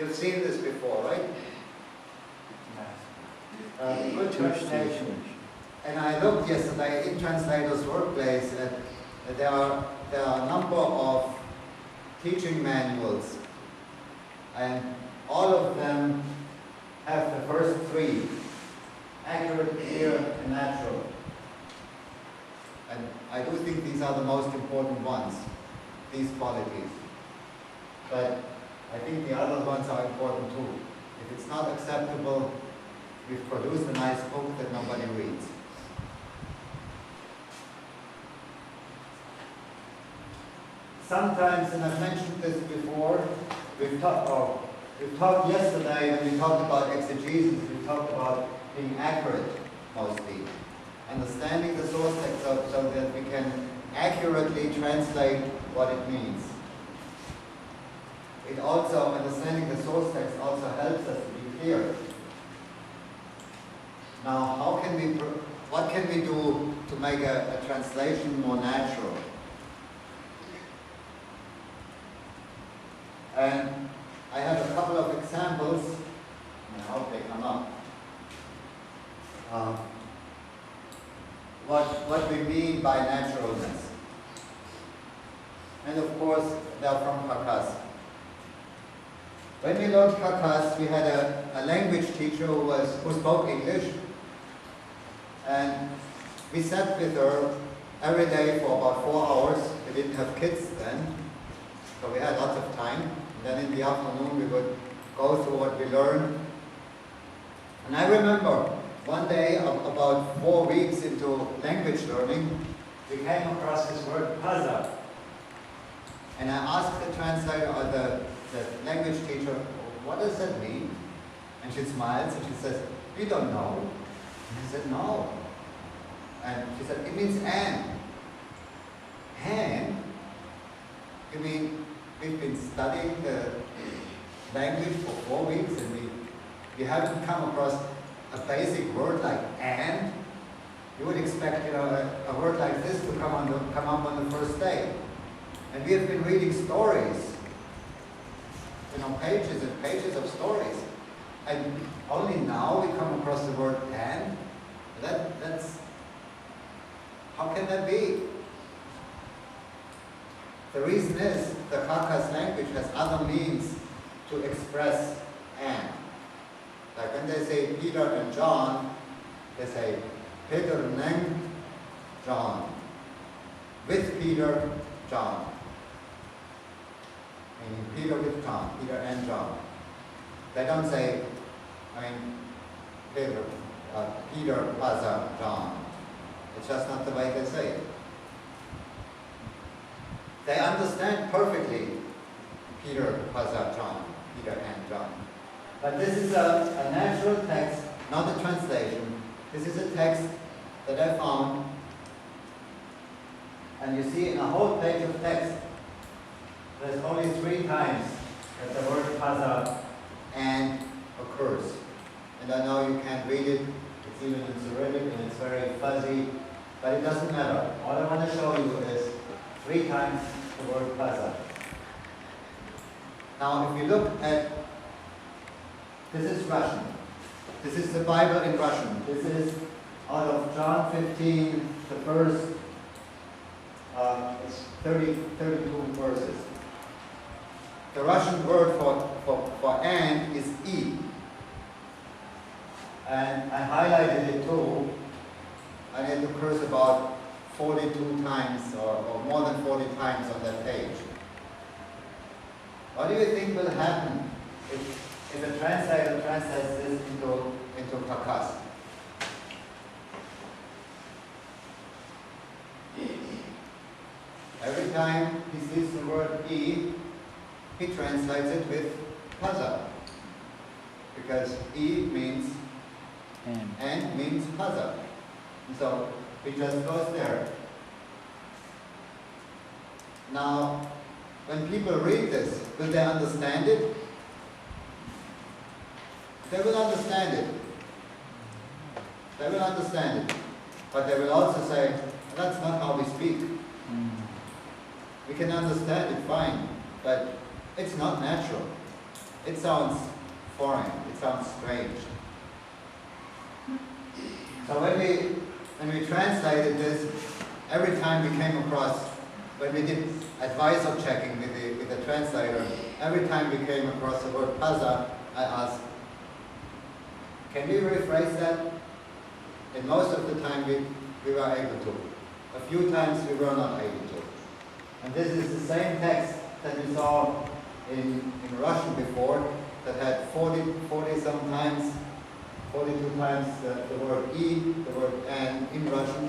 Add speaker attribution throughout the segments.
Speaker 1: You've seen this before, right? Good translation. And I looked yesterday in Translators Workplace and there are a number of teaching manuals, and all of them have the first three: accurate, clear, and natural. And I do think these are the most important ones, these qualities. But I think the other ones are important too. If it's not acceptable, we've produced a nice book that nobody reads. Sometimes, and I've mentioned this before, we've talked yesterday when we talked about exegesis, we talked about being accurate mostly. Understanding the source text so that we can accurately translate what it means. It also, understanding the source text also helps us to be clear. Now, what can we do to make a translation more natural? And I have a couple of examples, and I hope they come up. What we mean by naturalness. And of course, they're from Karkas. When we learned Karkas, we had a language teacher who spoke English, and we sat with her every day for about 4 hours. We didn't have kids then, so we had lots of time. And then in the afternoon we would go through what we learned. And I remember one day, about 4 weeks into language learning, we came across this word paza. And I asked the translator or the language teacher, what does that mean? And she smiles and she says, we don't know. And I said, no. And she said, it means and. And? You mean we've been studying the language for 4 weeks and we haven't come across a basic word like and? You would expect, a word like this to come up on the first day. And we have been reading stories, pages and pages of stories. And only now we come across the word and? That's, how can that be? The reason is the Karkas language has other means to express and. Like when they say Peter and John, they say Peter and John. With Peter, John. Meaning Peter with John, Peter and John. They don't say, Peter Paza, John. It's just not the way they say it. They understand perfectly Peter, Paza, John, Peter and John. But this is a natural text, not a translation. This is a text that I found. And you see in a whole page of text, there's only 3 times that the word paza and occurs. And I know you can't read it. It's even in Cyrillic and it's very fuzzy, but it doesn't matter. All I want to show you is 3 times the word paza. Now, if you look at, this is Russian. This is the Bible in Russian. This is out of John 15, the first, it's 32 verses. The Russian word for and is e. And I highlighted it too, and it occurs about 42 times or more than 40 times on that page. What do you think will happen if a translator translates this into Karkas? Every time he sees the word e, he translates it with paza. Because e means and means paza. So it just goes there. Now, when people read this, will they understand it? They will understand it. They will understand it. But they will also say, that's not how we speak. We can understand it fine, but it's not natural. it sounds foreign, it sounds strange. So when we translated this, every time we came across, when we did advisor checking with the translator, every time we came across the word paza, I asked, can we rephrase that? And most of the time we were able to. A few times we were not able to. And this is the same text that we saw in Russian before, that had 40 sometimes, 42 times the word E, the word N in Russian.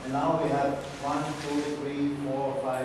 Speaker 1: And now we have 1, 2, 3, 4, 5,